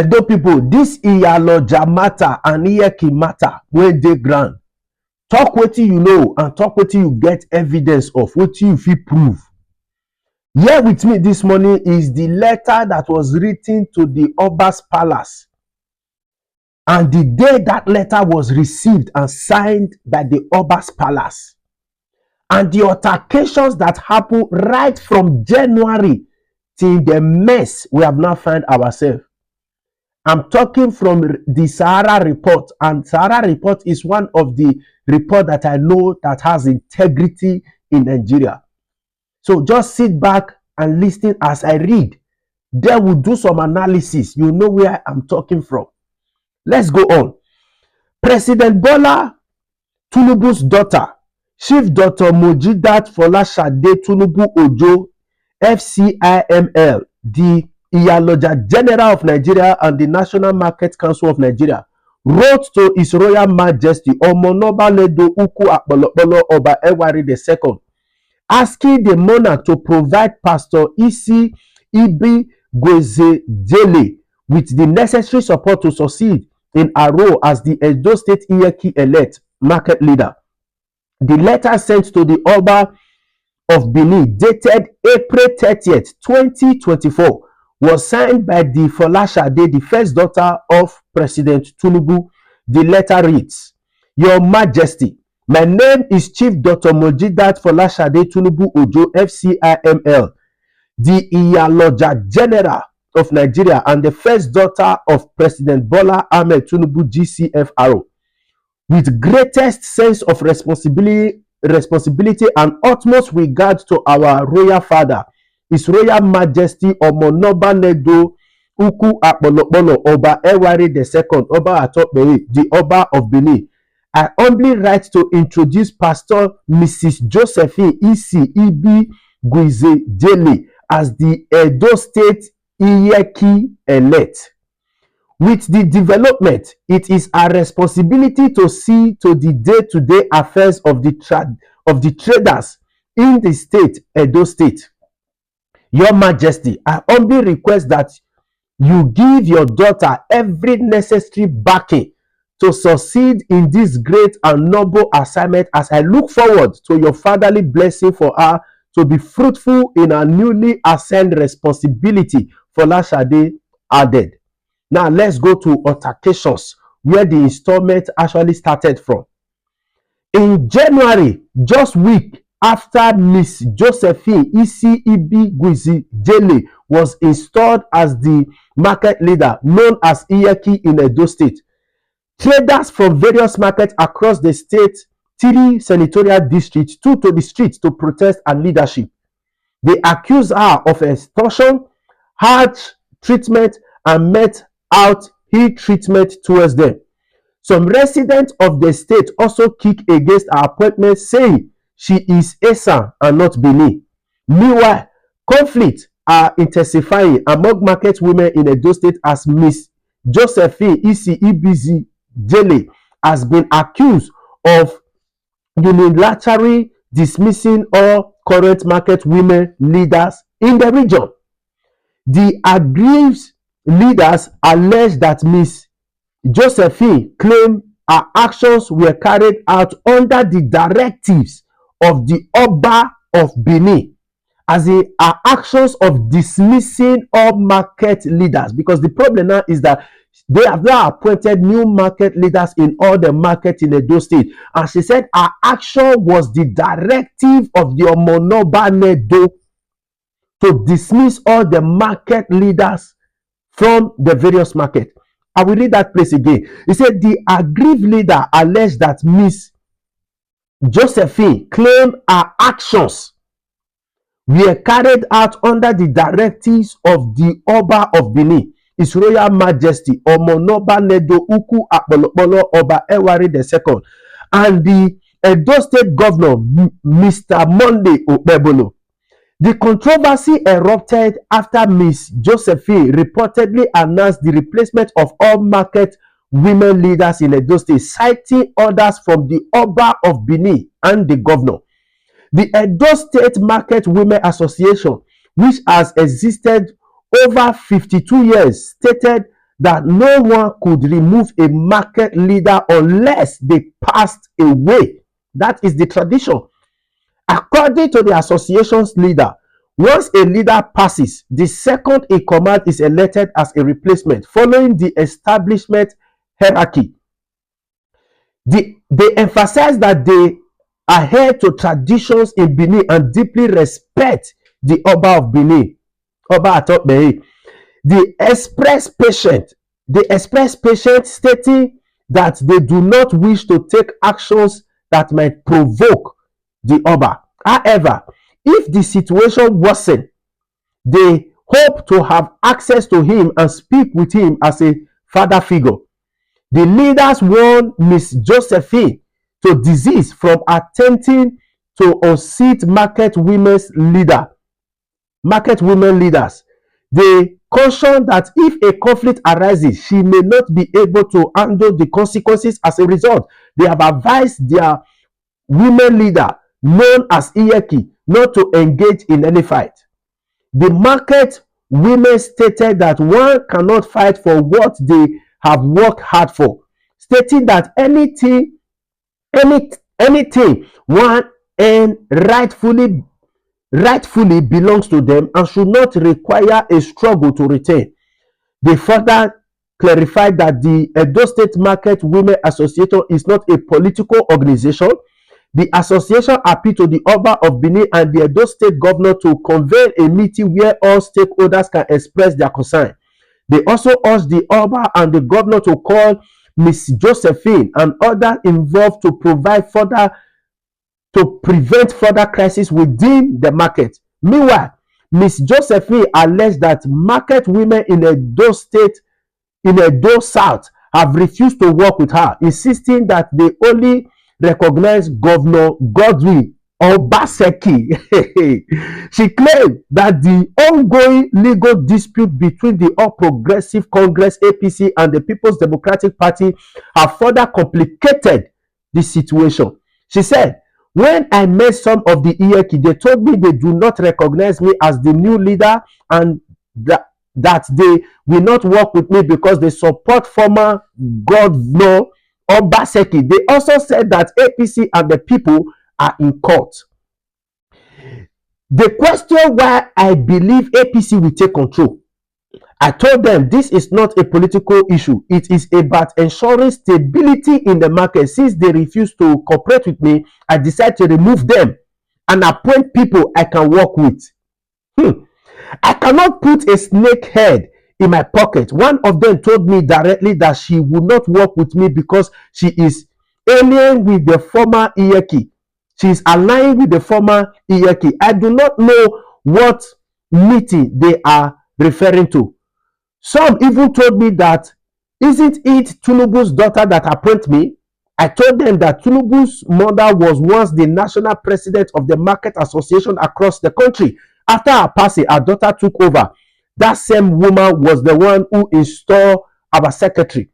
Edo people, this Iyaloja matter and Iyeki matter when dey ground. Talk wetin you know and talk wetin you get evidence of, wetin you fit prove. Here with me this morning is the letter that was written to the Oba's palace. And the day that letter was received and signed by the Oba's palace. And the altercations that happened right from January till the mess we have now found ourselves. I'm talking from the Sahara report, and Sahara report is one of the reports that I know that has integrity in Nigeria. So just sit back and listen as I read. Then we'll do some analysis. You know where I'm talking from. Let's go on. President Bola Tinubu's daughter, Chief Dr. Mujidat Folasade Tinubu-Ojo, FCIML, the Iyaloja-General of Nigeria and the National Market Council of Nigeria, wrote to His Royal Majesty Omo N'Edo Akpolokpolo Oba Ewuare II, asking the monarch to provide Pastor Isi Ibhaguezejele with the necessary support to succeed in a role as the Edo State Iyeki-Elect market leader. The letter sent to the Oba of Benin, dated April 30th, 2024, was signed by the Folasade, the first daughter of President Tinubu. The letter reads, Your Majesty, my name is Chief Dr. Mujidat Folasade Tinubu-Ojo, FCIML, the Iyaloja-General of Nigeria and the first daughter of President Bola Ahmed Tinubu, GCFR. With greatest sense of responsibility and utmost regard to our royal father, His Royal Majesty Omo N'Edo Akpolokpolo Oba Ewuare II, Oba the Oba of Benin, I humbly write to introduce Pastor Mrs. Josephine Isi Ibhaguezejele as the Edo State Iyeki-Elect. With the development, it is our responsibility to see to the day-to-day affairs of the traders in the state, Edo State. Your Majesty, I humbly request that you give your daughter every necessary backing to succeed in this great and noble assignment, as I look forward to your fatherly blessing for her to be fruitful in her newly assigned responsibility, Folasade added. Now let's go to altercations, where the installment actually started from. In January, just week after Miss Josephine Isi Ibhaguezejele was installed as the market leader known as Iye-Eki in Edo State, traders from various markets across the state, 3 senatorial districts, took to the streets to protest her leadership. They accused her of extortion, harsh treatment, and met out ill treatment towards them. Some residents of the state also kick against her appointment, saying she is Esa and not Benin. Meanwhile, conflicts are intensifying among market women in Edo State as Miss Josephine Isi Ibhaguezejele has been accused of unilaterally dismissing all current market women leaders in the region. The aggrieved leaders allege that Miss Josephine claimed her actions were carried out under the directives of the Oba of Benin, as in her actions of dismissing all market leaders, because the problem now is that they have now appointed new market leaders in all the markets in Edo State, and she said her action was the directive of the Omo N'Edo to dismiss all the market leaders from the various markets. I will read that place again. He said the aggrieved leader alleged that Miss Josephine claimed her actions were carried out under the directives of the Oba of Benin, His Royal Majesty Omo N'Edo Akpolokpolo Oba Ewuare II, and the Edo State Governor Mr. Monday Okpebolo. The controversy erupted after Miss Josephine reportedly announced the replacement of all market women leaders in Edo State, citing orders from the Oba of Benin and the governor. The Edo State Market Women Association, which has existed over 52 years, stated that no one could remove a market leader unless they passed away. That is the tradition. According to the association's leader, once a leader passes, the second in command is elected as a replacement, following the establishment hierarchy. They emphasize that they adhere to traditions in Benin and deeply respect the Oba of Benin, Oba of Benin. They express patience, stating that they do not wish to take actions that might provoke the Oba. However, if the situation worsens, they hope to have access to him and speak with him as a father figure. The leaders warned Miss Josephine to desist from attempting to unseat market women leaders. They cautioned that if a conflict arises, she may not be able to handle the consequences as a result. They have advised their women leader, known as Iye-Eki, not to engage in any fight. The market women stated that one cannot fight for what they have worked hard for, stating that anything one earn rightfully belongs to them and should not require a struggle to retain. They further clarified that the Edo State Market Women Association is not a political organization. The association appealed to the Oba of Benin and the Edo State governor to convene a meeting where all stakeholders can express their concern. They also urged the Oba and the governor to call Ms. Josephine and others involved to prevent further crisis within the market. Meanwhile, Ms. Josephine alleged that market women in Edo South have refused to work with her, insisting that they only recognize Governor Godwin Obaseki. She claimed that the ongoing legal dispute between the All Progressive Congress (APC) and the People's Democratic Party have further complicated the situation. She said, "When I met some of the Iye-Eki, they told me they do not recognize me as the new leader and that they will not work with me because they support former Governor Obaseki." They also said that APC and the people are in court. They question why I believe APC will take control. I told them this is not a political issue. It is about ensuring stability in the market. Since they refuse to cooperate with me, I decided to remove them and appoint people I can work with. I cannot put a snake head in my pocket. One of them told me directly that she would not work with me because she is alien with the former Iye-Eki. She is aligned with the former Iye-Eki. I do not know what meeting they are referring to. Some even told me that, isn't it Tinubu's daughter that appointed me? I told them that Tinubu's mother was once the national president of the market association across the country. After her passing, her daughter took over. That same woman was the one who installed our secretary.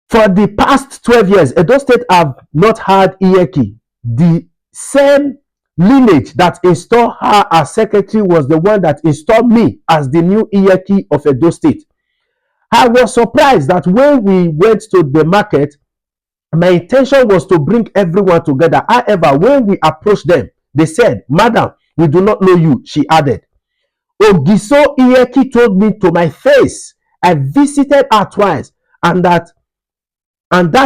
For the past 12 years, Edo State have not had Iye-Eki. The same lineage that installed her as secretary was the one that installed me as the new Iyeki of Edo State. I was surprised that when we went to the market, my intention was to bring everyone together. However, when we approached them, they said, "Madam, we do not know you," she added. Ogiso Iyeki told me to my face I visited her twice and that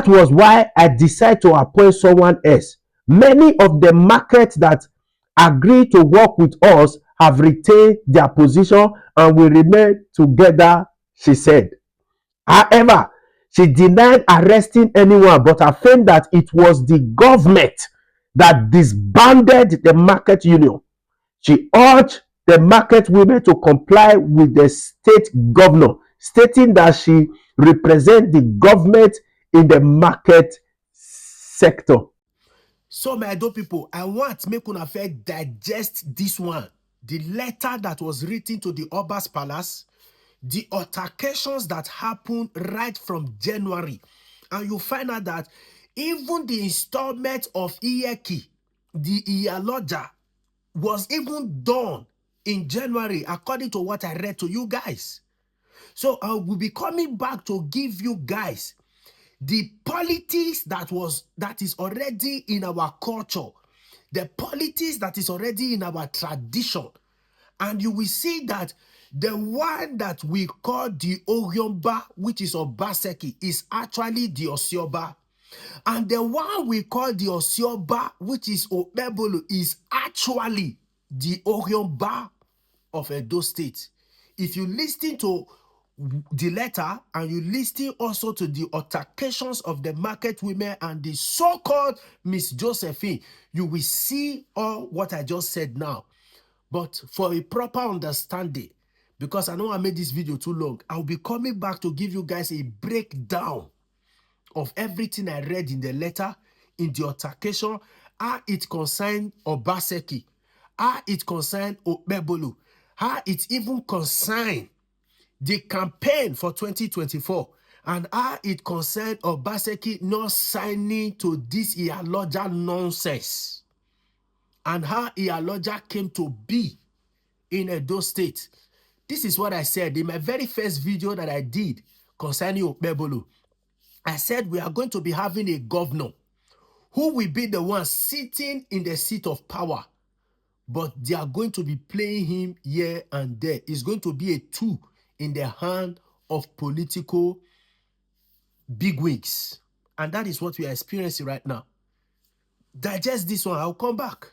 was why I decided to appoint someone else. Many of the markets that agreed to work with us have retained their position and will remain together, she said. However, she denied arresting anyone but affirmed that it was the government that disbanded the market union. She urged the market women to comply with the state governor, stating that she represents the government in the market sector. So, my Edo people, I want make una first digest this one. The letter that was written to the Oba's palace, the altercations that happened right from January. And you find out that even the installment of Iye-Eki, the Iyaloja, was even done in January, according to what I read to you guys. So I will be coming back to give you guys the politics that is already in our culture, the politics that is already in our tradition. And you will see that the one that we call the Oryomba, which is Obaseki, is actually the Osioba. And the one we call the Osioba, which is Okpebolo, is actually the Oryomba of Edo State. If you listen to the letter and you listen also to the altercations of the market women and the so-called Miss Josephine, you will see all what I just said now. But for a proper understanding, because I know I made this video too long, I'll be coming back to give you guys a breakdown of everything I read in the letter, in the altercation, how it concerned Obaseki, how it concerned Okpebolo, how it even concerned the campaign for 2024, and how it concerned Obaseki not signing to this Iyaloja nonsense, and how Iyaloja came to be in Edo State. This is what I said in my very first video that I did concerning Okpebolo. I said we are going to be having a governor who will be the one sitting in the seat of power, but they are going to be playing him here and there. It's going to be a tool in the hand of political bigwigs. And that is what we are experiencing right now. Digest this one. I'll come back.